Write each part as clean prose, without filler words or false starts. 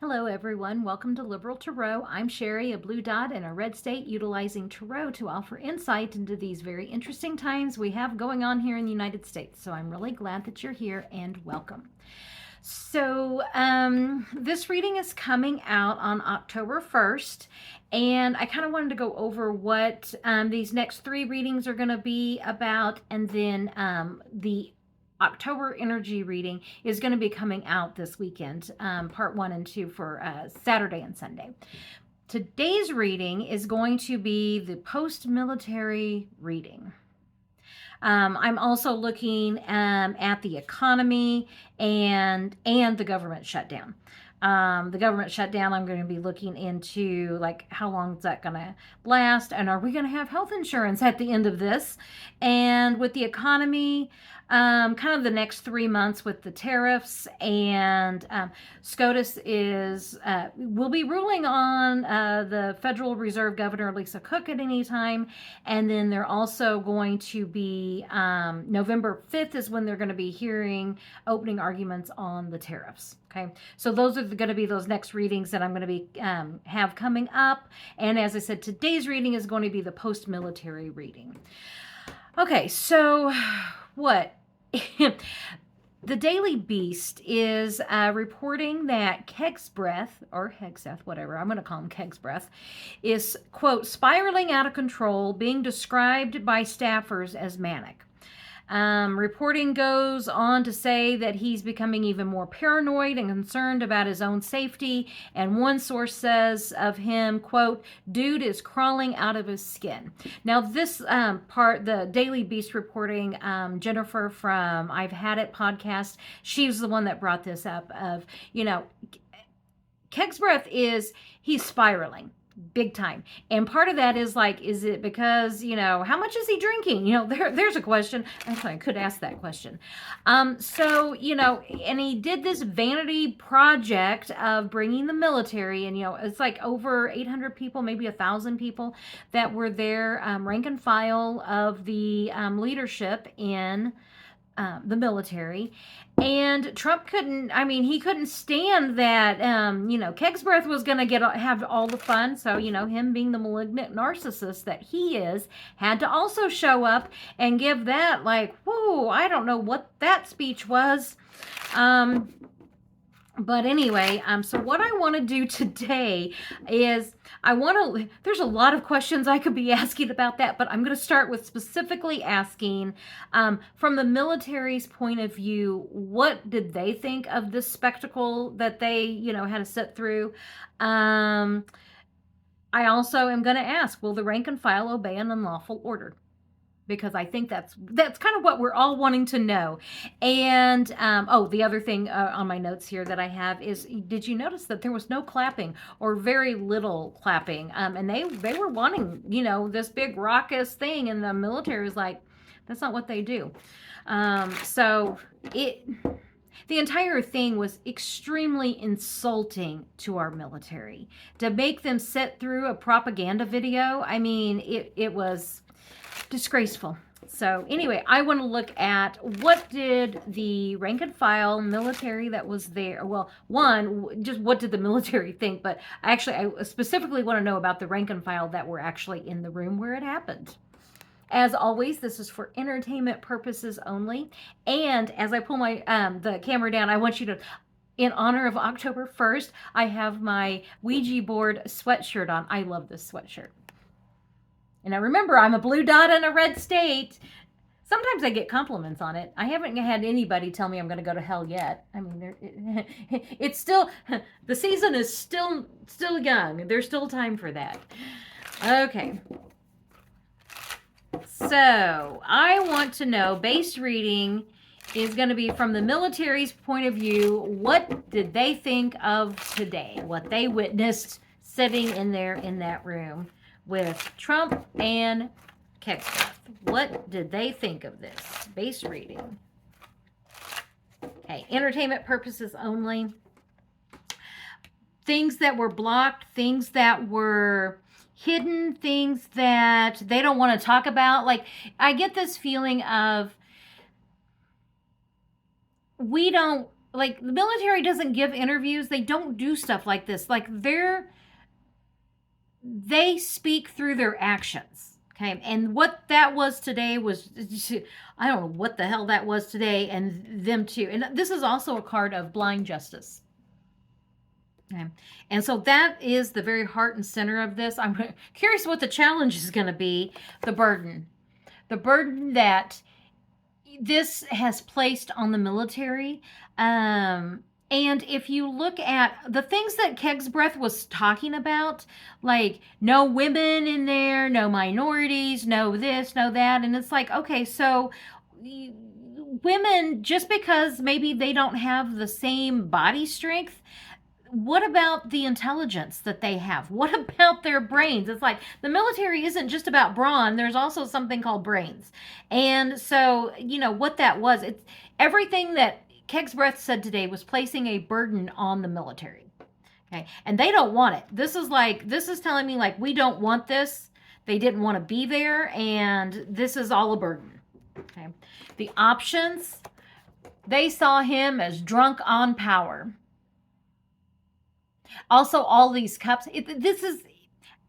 Hello, everyone. Welcome to Liberal Tarot. I'm Sherry, a blue dot in a red state, utilizing tarot to offer insight into these very interesting times we have going on here in the United States. So I'm really glad that you're here and welcome. So this reading is coming out on October 1st, and I kind of wanted to go over what these next three readings are going to be about, and then the October energy reading is going to be coming out this weekend, part 1 and 2 for Saturday and Sunday. Today's reading is going to be the post-military reading. I'm also looking at the economy and the government shutdown. The government shutdown, I'm going to be looking into like how long is that going to last, and are we going to have health insurance at the end of this? And with the economy, kind of the next 3 months with the tariffs, and SCOTUS will be ruling on the Federal Reserve Governor Lisa Cook at any time, and then they're also going to be November 5th is when they're going to be hearing opening arguments on the tariffs. Okay, so those are going to be those next readings that I'm going to be have coming up, and as I said, today's reading is going to be the post-military reading. Okay, so what? The Daily Beast is reporting that Kegsbreth, or Hegseth, whatever, I'm going to call him Kegsbreth, is, quote, spiraling out of control, being described by staffers as manic. Reporting goes on to say that he's becoming even more paranoid and concerned about his own safety. And one source says of him, quote, dude is crawling out of his skin. Now, this part, the Daily Beast reporting, Jennifer from I've Had It podcast, she's the one that brought this up of, Kegsbreth he's spiraling big time, and part of that is like, is it because how much is he drinking? There's a question. Actually, I could ask that question. So and he did this vanity project of bringing the military, and it's like over 800 people, maybe 1,000 people that were there, rank and file of the leadership in the military. And Trump he couldn't stand that, Kegsbreth was going to have all the fun. So, him being the malignant narcissist that he is, had to also show up and give that, like, whoa, I don't know what that speech was. But anyway, so what I want to do today is there's a lot of questions I could be asking about that, but I'm going to start with specifically asking, from the military's point of view, what did they think of this spectacle that they, had to sit through? I also am going to ask, will the rank and file obey an unlawful order? Because I think that's kind of what we're all wanting to know. And the other thing on my notes here that I have is, did you notice that there was no clapping or very little clapping? And they were wanting, this big raucous thing, and the military was like, that's not what they do. The entire thing was extremely insulting to our military. To make them sit through a propaganda video, it was disgraceful. So anyway, I want to look at what did the rank and file military that was there, well, one, just what did the military think, but I specifically want to know about the rank and file that were actually in the room where it happened. As always, this is for entertainment purposes only. And as I pull my the camera down, I want you to, in honor of October 1st, I have my Ouija board sweatshirt on. I love this sweatshirt. And I remember, I'm a blue dot in a red state. Sometimes I get compliments on it. I haven't had anybody tell me I'm going to go to hell yet. It's still, the season is still young. There's still time for that. Okay. So I want to know, base reading is going to be from the military's point of view. What did they think of today? What they witnessed sitting in there in that room with Trump and Kegsbreth. What did they think of this? Base reading. Okay, entertainment purposes only. Things that were blocked, things that were hidden, things that they don't want to talk about. Like, I get this feeling of, we don't like the military doesn't give interviews. They don't do stuff like this. Like they speak through their actions. Okay. And what that was today was, I don't know what the hell that was today, and them too. And this is also a card of blind justice. Okay. And so that is the very heart and center of this. I'm curious what the challenge is going to be, the burden. The burden that this has placed on the military. And if you look at the things that Kegsbreath was talking about, like no women in there, no minorities, no this, no that, and it's like, okay, so women, just because maybe they don't have the same body strength, what about the intelligence that they have? What about their brains? It's like the military isn't just about brawn. There's also something called brains. And so, what that was, it's everything that Kegsbreath said today was placing a burden on the military. Okay. And they don't want it. This is telling me like, we don't want this. They didn't want to be there. And this is all a burden. Okay. The options, they saw him as drunk on power. Also, all these cups. This is,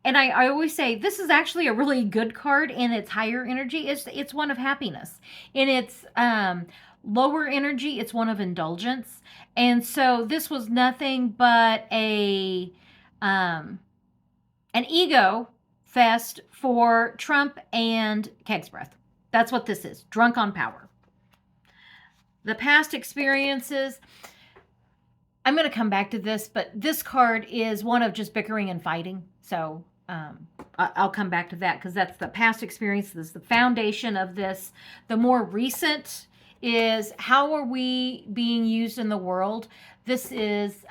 and I always say this is actually a really good card in its higher energy. It's one of happiness. In its lower energy, it's one of indulgence. And so this was nothing but an ego fest for Trump and Kegsbreath. That's what this is. Drunk on power. The past experiences. I'm going to come back to this, but this card is one of just bickering and fighting. So I'll come back to that because that's the past experience. This is the foundation of this. The more recent is how are we being used in the world? This is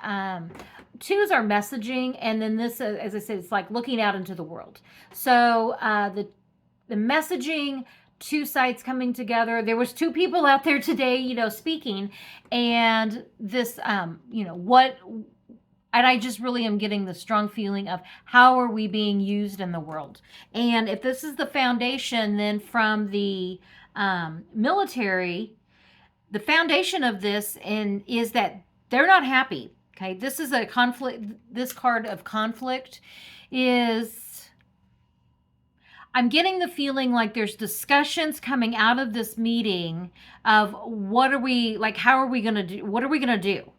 twos are messaging, and then this, as I said, it's like looking out into the world. So the messaging, two sides coming together. There was two people out there today, speaking, and this, and I just really am getting the strong feeling of how are we being used in the world. And if this is the foundation, then from the military, the foundation of this is that they're not happy. Okay, this is a conflict. This card of conflict is, I'm getting the feeling like there's discussions coming out of this meeting of how are we going to do? What are we going to do?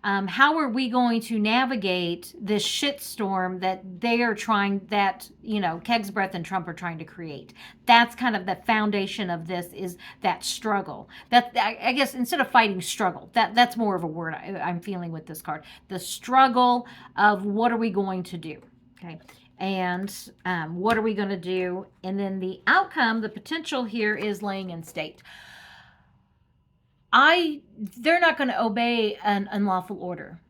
How are we going to navigate this shitstorm that Kegsbreath and Trump are trying to create? That's kind of the foundation of this, is that struggle. That, I guess, instead of fighting, struggle. That's more of a word I'm feeling with this card. The struggle of what are we going to do? Okay. And what are we going to do? And then the outcome, the potential here is laying in state. They're not going to obey an unlawful order.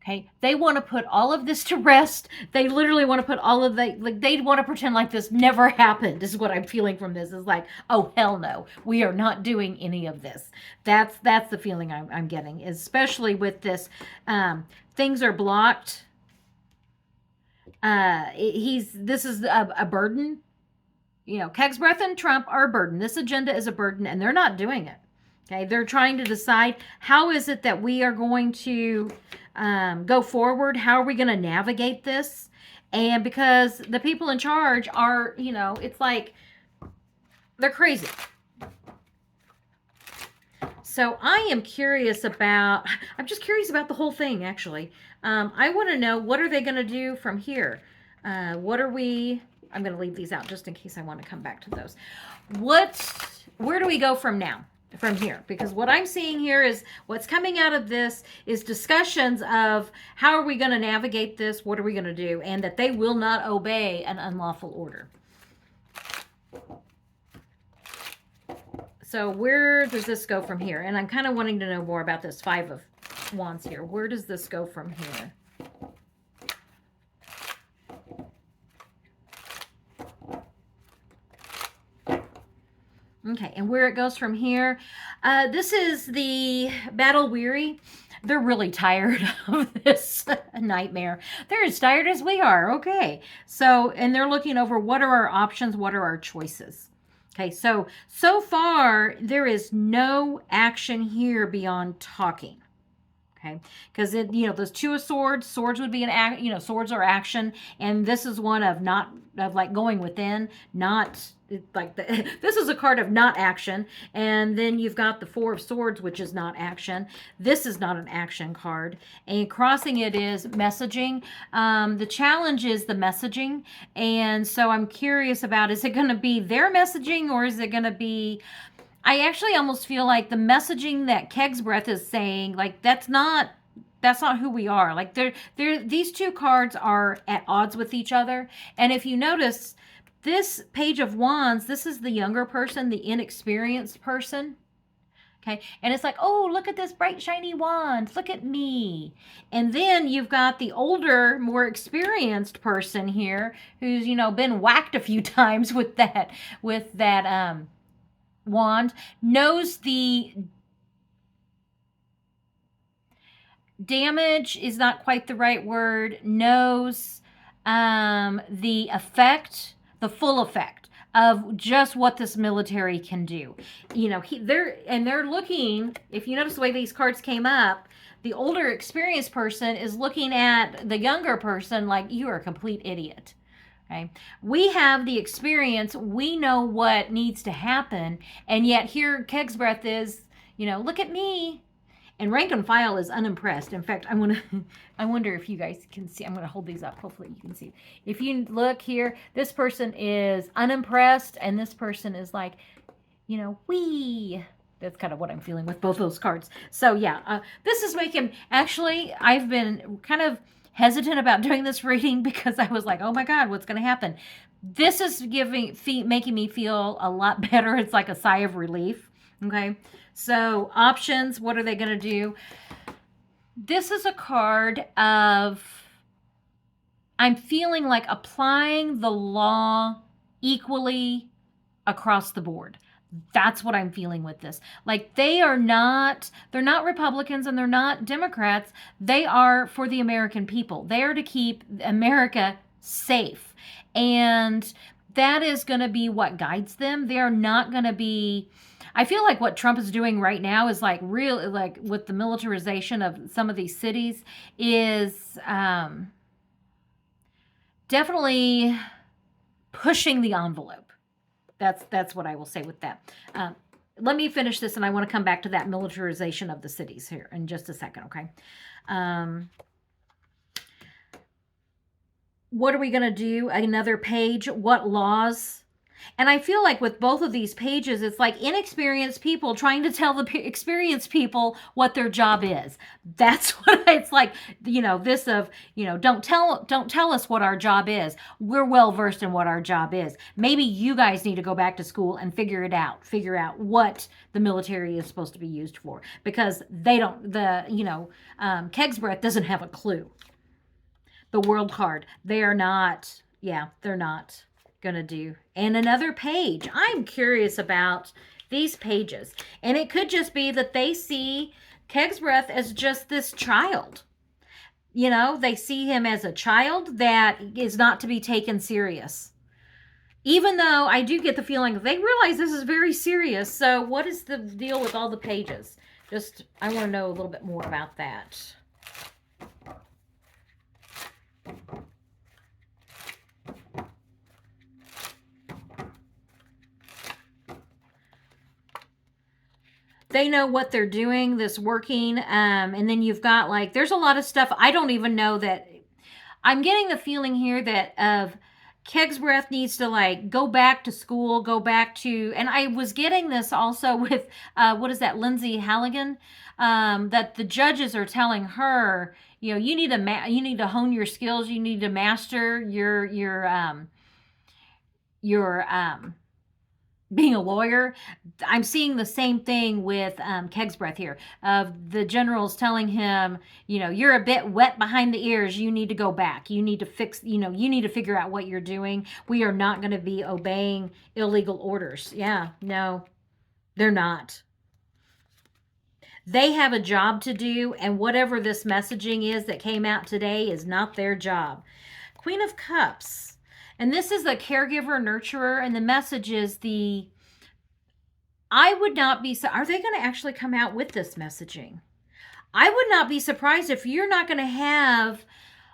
Okay. They want to put all of this to rest. They literally want to put all of they want to pretend like this never happened. This is what I'm feeling from this. Is like, oh, hell no. We are not doing any of this. That's the feeling I'm getting, especially with this. Things are blocked. This is a burden. Kegsbreath and Trump are a burden. This agenda is a burden, and they're not doing it. Okay, they're trying to decide how is it that we are going to go forward. How are we going to navigate this? And because the people in charge are, it's like they're crazy. So I'm just curious about the whole thing, actually. I want to know, what are they going to do from here? I'm going to leave these out just in case I want to come back to those. Where do we go from here? Because what I'm seeing here is what's coming out of this is discussions of how are we going to navigate this? What are we going to do? And that they will not obey an unlawful order. So where does this go from here? And I'm kind of wanting to know more about this Five of Wands here. Where does this go from here? Okay, and where it goes from here, this is the battle weary. They're really tired of this nightmare. They're as tired as we are. Okay, so, and they're looking over what are our options, what are our choices. Okay, so far there is no action here beyond talking. Okay, because those two of swords would be an act. Swords are action, and this is one of not of like going within, not like this is a card of not action, and then you've got the four of swords, which is not action. This is not an action card, and crossing it is messaging. The challenge is the messaging, and so I'm curious about, is it going to be their messaging, or is it going to be, I actually almost feel like the messaging that Keg's Breath is saying, like, that's not who we are. Like, these two cards are at odds with each other. And if you notice, this Page of Wands, this is the younger person, the inexperienced person. Okay, and it's like, oh, look at this bright, shiny wand. Look at me. And then you've got the older, more experienced person here who's, been whacked a few times with that wand, knows the damage is not quite the right word, knows the effect, the full effect of just what this military can do. They're looking, if you notice the way these cards came up, the older experienced person is looking at the younger person like, you are a complete idiot. Okay. We have the experience. We know what needs to happen. And yet here Keg's Breath is, look at me. And rank and file is unimpressed. In fact, I wonder if you guys can see. I'm going to hold these up. Hopefully you can see. If you look here, this person is unimpressed. And this person is like, wee. That's kind of what I'm feeling with both those cards. So yeah, this is making, actually, I've been kind of hesitant about doing this reading because I was like, oh my God, what's going to happen? This is making me feel a lot better. It's like a sigh of relief. Okay. So options, what are they going to do? This is a card of, I'm feeling like applying the law equally across the board. That's what I'm feeling with this. Like, they're not Republicans and they're not Democrats. They are for the American people. They are to keep America safe. And that is going to be what guides them. They are not going to be, I feel like what Trump is doing right now is like real, like with the militarization of some of these cities is definitely pushing the envelope. That's what I will say with that. Let me finish this, and I want to come back to that militarization of the cities here in just a second, okay? What are we going to do? Another page. What laws? And I feel like with both of these pages, it's like inexperienced people trying to tell the experienced people what their job is. That's what it's like, this of, don't tell us what our job is. We're well versed in what our job is. Maybe you guys need to go back to school and figure out what the military is supposed to be used for, because they don't, Keg's Breath doesn't have a clue. The World card, they're not gonna do. And another page. I'm curious about these pages, and it could just be that they see Keg's Breath as just this child. They see him as a child that is not to be taken serious, even though I do get the feeling that they realize this is very serious. So what is the deal with all the pages? I want to know a little bit more about that. They know what they're doing, this working. And then you've got like, there's a lot of stuff. I don't even know that. I'm getting the feeling here that Keg's Breath needs to like go back to school, and I was getting this also with, what is that, Lindsay Halligan, that the judges are telling her, you need to hone your skills. You need to master your being a lawyer. I'm seeing the same thing with Keg's Breath here. The general's telling him, you're a bit wet behind the ears. You need to go back. You need to fix, you need to figure out what you're doing. We are not going to be obeying illegal orders. Yeah, no, they're not. They have a job to do, and whatever this messaging is that came out today is not their job. Queen of Cups. And this is a caregiver, nurturer, and the message is the I would not be, are they going to actually come out with this messaging? I would not be surprised if you're not going to have,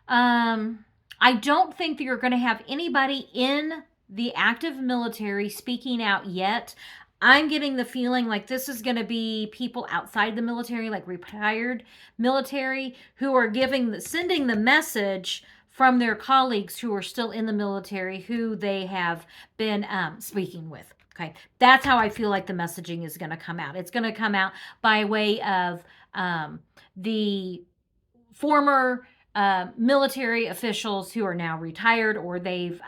I don't think that you're going to have anybody in the active military speaking out yet. I'm getting the feeling like this is going to be people outside the military, like retired military, who are sending the message from their colleagues who are still in the military, who they have been speaking with. Okay, that's how I feel like the messaging is going to come out. It's going to come out by way of the former military officials who are now retired, or they've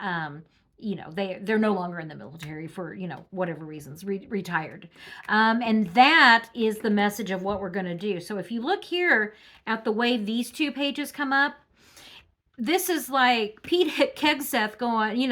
they're no longer in the military for whatever reasons, retired, and that is the message of what we're going to do. So if you look here at the way these two pages come up, this is like Pete Hegseth going,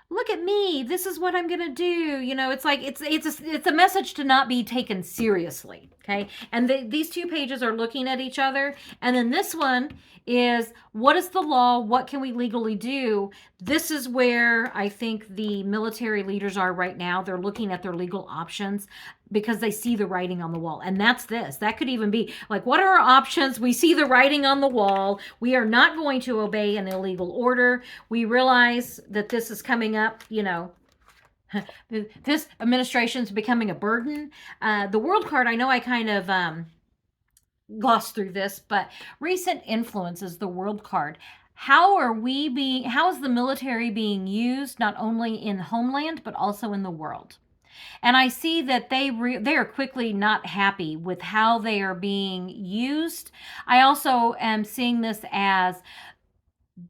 look at me, this is what I'm gonna do. It's like it's a message to not be taken seriously. Okay, and these two pages are looking at each other, and then this one is, what is the law, what can we legally do? This is where I think the military leaders are right now. They're looking at their legal options because they see the writing on the wall. And that could even be like, what are our options? We see the writing on the wall. We are not going to obey an illegal order. We realize that this is coming up, this administration is becoming a burden. The world card, I know I kind of glossed through this, but recent influence is the world card. How is the military being used not only in homeland but also in the world? And I see that they are quickly not happy with how they are being used. I also am seeing this as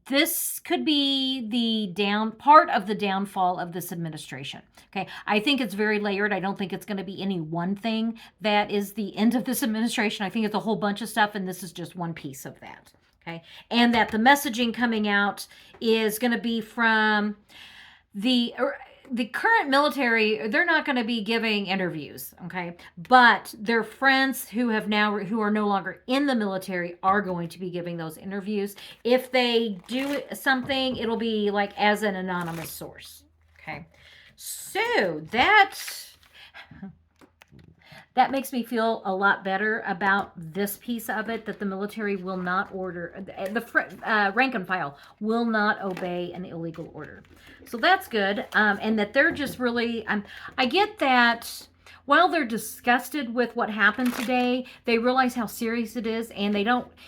this could be the part of the downfall of this administration. Okay, I think it's very layered. I don't think it's going to be any one thing that is the end of this administration. I think it's a whole bunch of stuff, and this is just one piece of that. Okay, and that the messaging coming out is going to be from the current military. They're not going to be giving interviews, okay, but their friends who are no longer in the military are going to be giving those interviews. If they do something, it'll be like as an anonymous source. Okay, so that makes me feel a lot better about this piece of it, that the military will not order, the rank and file will not obey an illegal order. So that's good. And that they're just really, I get that while they're disgusted with what happened today, they realize how serious it is, and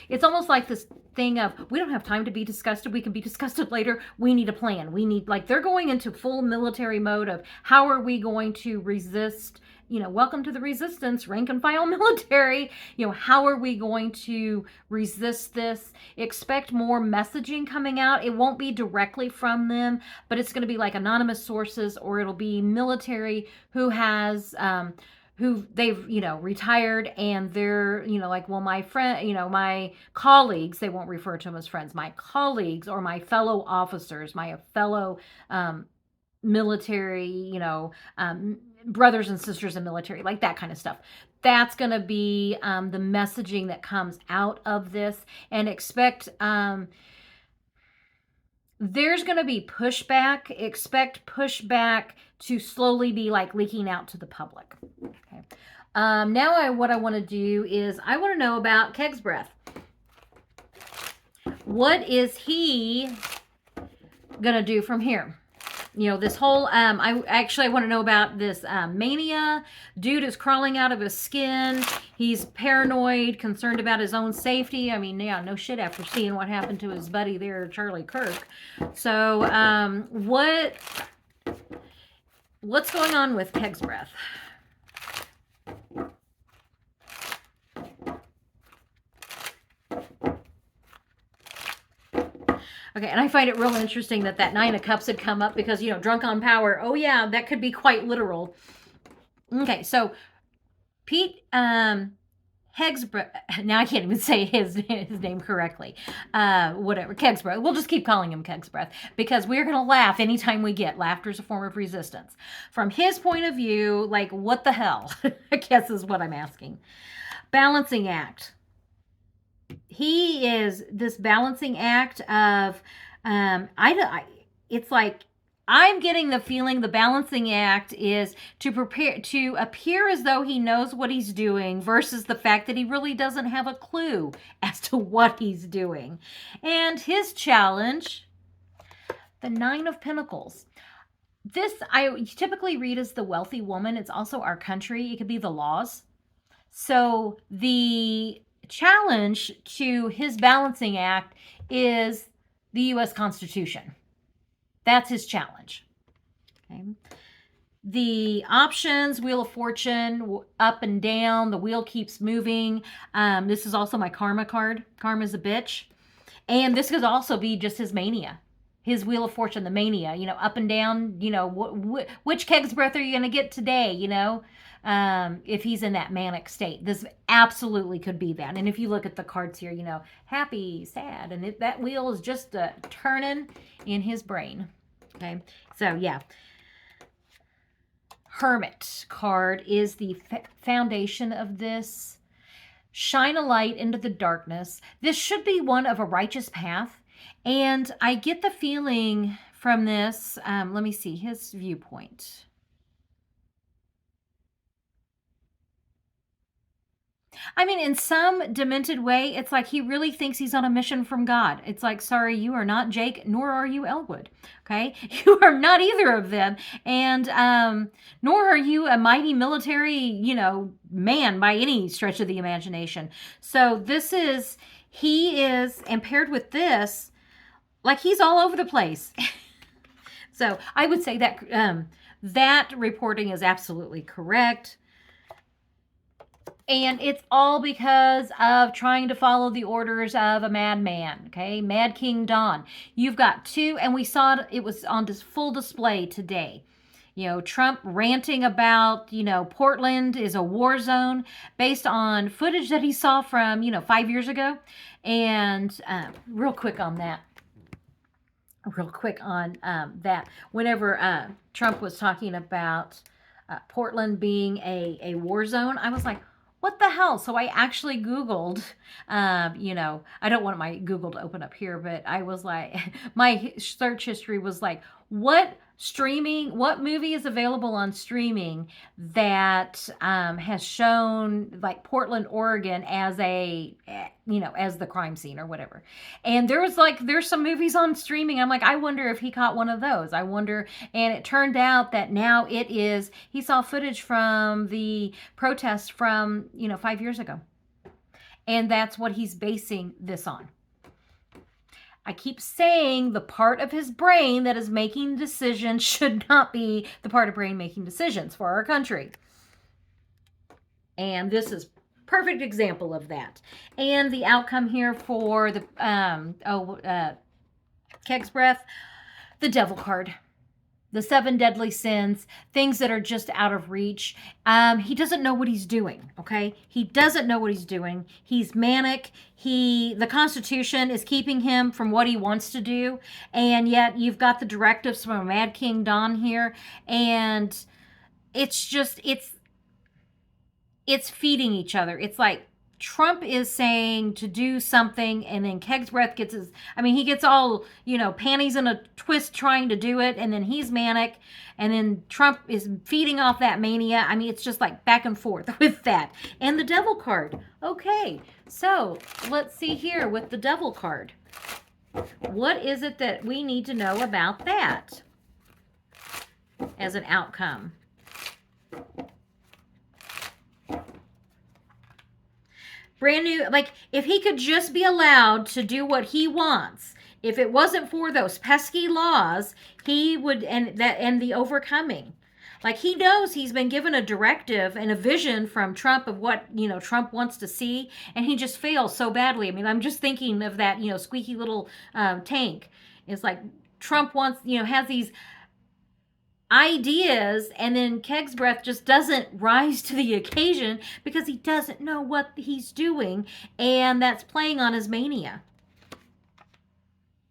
it's almost like this thing of, we don't have time to be disgusted. We can be disgusted later. We need a plan. They're going into full military mode of, how are we going to resist? Welcome to the resistance, rank and file military. How are we going to resist this? Expect more messaging coming out. It won't be directly from them, but it's going to be like anonymous sources, or it'll be military who has, who they've, retired, and they're, like, well, my friend, my colleagues, they won't refer to them as friends, my colleagues or my fellow officers, my fellow military, brothers and sisters in military, like that kind of stuff. That's going to be the messaging that comes out of this. And expect there's going to be pushback. Expect pushback to slowly be like leaking out to the public. Okay. Now what I want to do is, I want to know about Kegsbreath. What is he going to do from here? This whole, I want to know about this mania. Dude is crawling out of his skin. He's paranoid, concerned about his own safety. I mean, yeah, no shit, after seeing what happened to his buddy there, Charlie Kirk. So, what's going on with Kegsbreath? Okay, and I find it real interesting that Nine of Cups had come up because, drunk on power. Oh, yeah, that could be quite literal. Okay, so Pete Hegsbreath. Now I can't even say his name correctly. Whatever, Kegsbreath. We'll just keep calling him Kegsbreath because we're going to laugh anytime we get. Laughter is a form of resistance. From his point of view, like, what the hell? I guess is what I'm asking. Balancing act. He is this balancing act of, it's like I'm getting the feeling the balancing act is to prepare to appear as though he knows what he's doing versus the fact that he really doesn't have a clue as to what he's doing. And his challenge, the Nine of Pentacles. This I typically read as the wealthy woman. It's also our country. It could be the laws. So the challenge to his balancing act is the U.S. Constitution. That's his challenge. Okay. The options, Wheel of Fortune, up and down, the wheel keeps moving. This is also my karma card. Karma's a bitch. And this could also be just his mania. His Wheel of Fortune, the mania, up and down, which keg's breath are you going to get today, if he's in that manic state. This absolutely could be that. And if you look at the cards here, happy, sad, and that wheel is just turning in his brain. Okay, so yeah. Hermit card is the foundation of this. Shine a light into the darkness. This should be one of a righteous path. And I get the feeling from this, let me see his viewpoint. I mean, in some demented way, it's like he really thinks he's on a mission from God. It's like, sorry, you are not Jake, nor are you Elwood. Okay? You are not either of them. And nor are you a mighty military, man by any stretch of the imagination. So he is, and paired with this, like he's all over the place. So I would say that that reporting is absolutely correct. And it's all because of trying to follow the orders of a madman, okay? Mad King Don. You've got two, and we saw it was on full display today. Trump ranting about, Portland is a war zone based on footage that he saw from, 5 years ago. And real quick on that. Whenever Trump was talking about Portland being a war zone, I was like, what the hell? So I actually Googled, I don't want my Google to open up here, but I was like, my search history was like, what movie is available on streaming that has shown like Portland, Oregon as as the crime scene or whatever. And there's some movies on streaming. I'm like, I wonder if he caught one of those. I wonder. And it turned out that now he saw footage from the protest from, 5 years ago. And that's what he's basing this on. I keep saying the part of his brain that is making decisions should not be the part of brain making decisions for our country. And this is perfect example of that. And the outcome here for the Keg's Breath, the Devil card. The 7 deadly sins, things that are just out of reach. He doesn't know what he's doing, okay? He doesn't know what he's doing. He's manic. The Constitution is keeping him from what he wants to do. And yet you've got the directives from Mad King Don here. And it's feeding each other. It's like Trump is saying to do something, and then Keg's Breath he gets all, panties in a twist trying to do it, and then he's manic, and then Trump is feeding off that mania. I mean, it's just like back and forth with that. And the Devil card. Okay, so let's see here with the Devil card. What is it that we need to know about that as an outcome? Brand new, like if he could just be allowed to do what he wants, if it wasn't for those pesky laws, he would, and the overcoming. Like he knows he's been given a directive and a vision from Trump of what, Trump wants to see, and he just fails so badly. I mean, I'm just thinking of that, squeaky little tank. It's like Trump wants, has these ideas, and then Keg's Breath just doesn't rise to the occasion because he doesn't know what he's doing, and that's playing on his mania.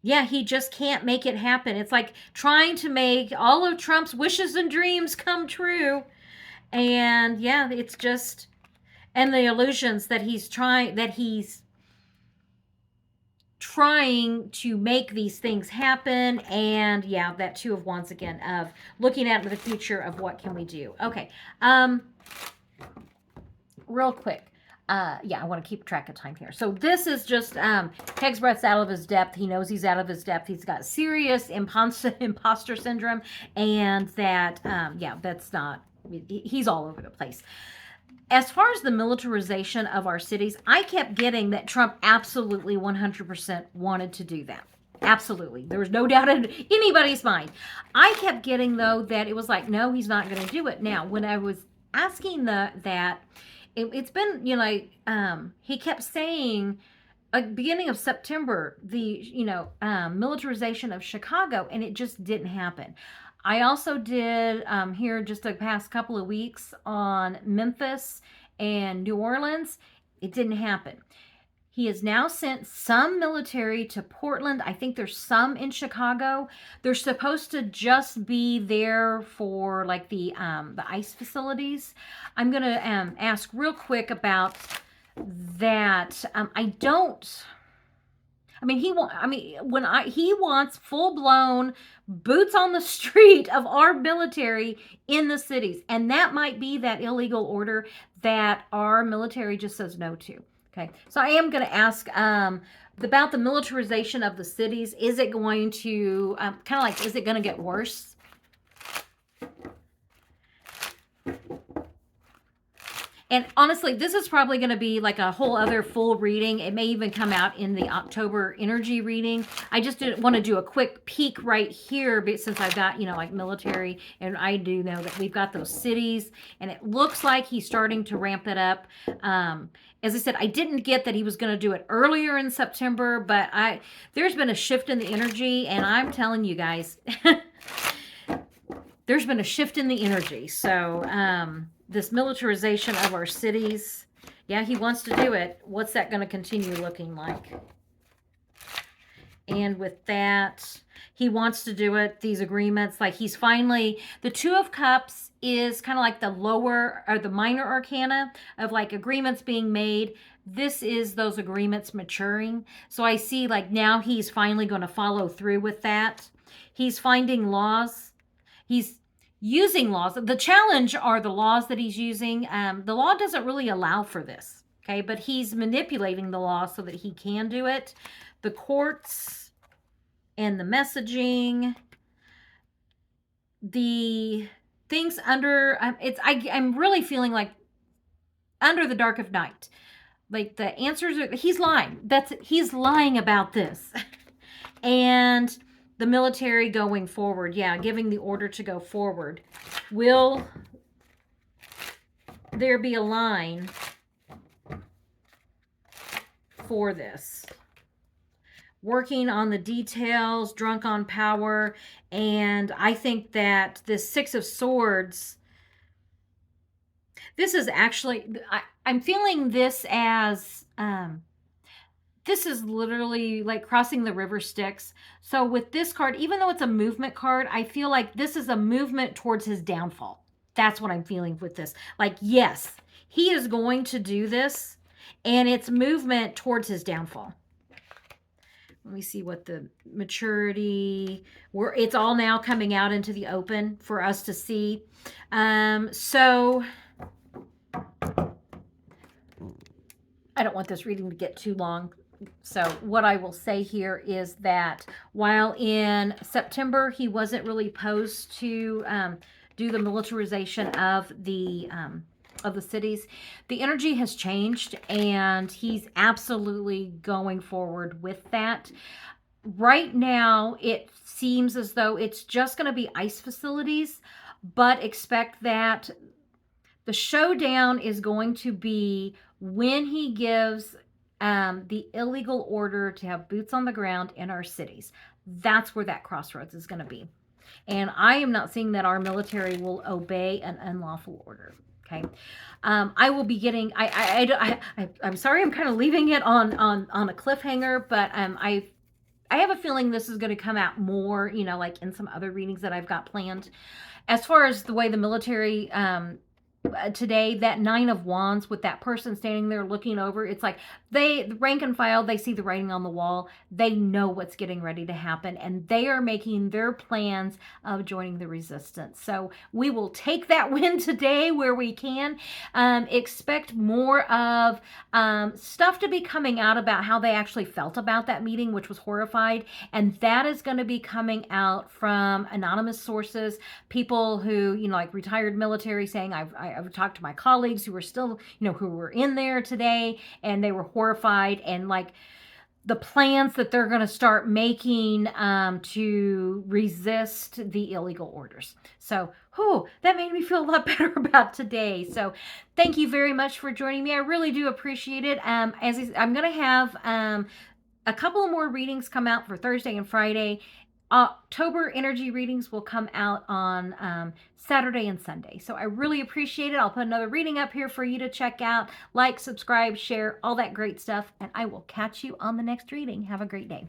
Yeah, he just can't make it happen. It's like trying to make all of Trump's wishes and dreams come true. And yeah, it's just, and the illusions that he's trying to make these things happen. And yeah, that Two of Wands again, of looking at the future of what can we do. Okay. Real quick. Yeah, I want to keep track of time here. So this is just Heg's breath's out of his depth. He knows he's out of his depth. He's got serious imposter syndrome, and that yeah, that's not. He's all over the place. As far as the militarization of our cities, I kept getting that Trump absolutely 100% wanted to do that. Absolutely. There was no doubt in anybody's mind. I kept getting, though, that it was like, no, he's not going to do it. Now, when I was asking that, it's been, you know, he kept saying, beginning of September, the, militarization of Chicago, and it just didn't happen. I also did here just the past couple of weeks on Memphis and New Orleans. It didn't happen. He has now sent some military to Portland. I think there's some in Chicago. They're supposed to just be there for like the ICE facilities. I'm gonna ask real quick about that. He wants full blown boots on the street of our military in the cities, and that might be that illegal order that our military just says no to. Okay, so I am going to ask about the militarization of the cities. Is it going to is it going to get worse? And honestly, this is probably going to be like a whole other full reading. It may even come out in the October energy reading. I just want to do a quick peek right here since I've got, like military, and I do know that we've got those cities, and it looks like he's starting to ramp it up. As I said, I didn't get that he was going to do it earlier in September, but there's been a shift in the energy, and I'm telling you guys, there's been a shift in the energy. So, this militarization of our cities, yeah, he wants to do it. What's that going to continue looking like? And with that, he wants to do it, these agreements, like he's finally, the Two of Cups is kind of like the lower or the minor arcana of like agreements being made. This is those agreements maturing. So I see like now he's finally going to follow through with that. He's finding laws. He's using laws. The challenge are the laws that he's using. The law doesn't really allow for this, okay? But he's manipulating the law so that he can do it. The courts and the messaging, the things under, I'm really feeling like under the dark of night. Like the answers are, he's lying. He's lying about this. And the military going forward, yeah, giving the order to go forward. Will there be a line for this? Working on the details, drunk on power, and I think that this Six of Swords, this is actually, I'm feeling this as, this is literally like crossing the river Styx. So with this card, even though it's a movement card, I feel like this is a movement towards his downfall. That's what I'm feeling with this. Like, yes, he is going to do this, and it's movement towards his downfall. Let me see what the maturity, it's all now coming out into the open for us to see. So I don't want this reading to get too long. So what I will say here is that while in September he wasn't really posed to do the militarization of the cities, the energy has changed, and he's absolutely going forward with that. Right now, it seems as though it's just going to be ICE facilities, but expect that the showdown is going to be when he gives the illegal order to have boots on the ground in our cities. That's where that crossroads is going to be. And I am not seeing that our military will obey an unlawful order. Okay. I will be getting, I'm sorry, I'm kind of leaving it on a cliffhanger, but I have a feeling this is going to come out more, like in some other readings that I've got planned. As far as the way the military today, that Nine of Wands with that person standing there looking over, it's like the rank and file, they see the writing on the wall. They know what's getting ready to happen, and they are making their plans of joining the resistance. So we will take that win today where we can. Expect more of stuff to be coming out about how they actually felt about that meeting, which was horrified. And that is going to be coming out from anonymous sources, people who, like retired military saying, I've talked to my colleagues who are still, who were in there today, and they were horrified, and like the plans that they're going to start making to resist the illegal orders. So, that made me feel a lot better about today. So, thank you very much for joining me. I really do appreciate it. I'm going to have a couple more readings come out for Thursday and Friday. October energy readings will come out on Saturday and Sunday. So I really appreciate it. I'll put another reading up here for you to check out. Like, subscribe, share, all that great stuff. And I will catch you on the next reading. Have a great day.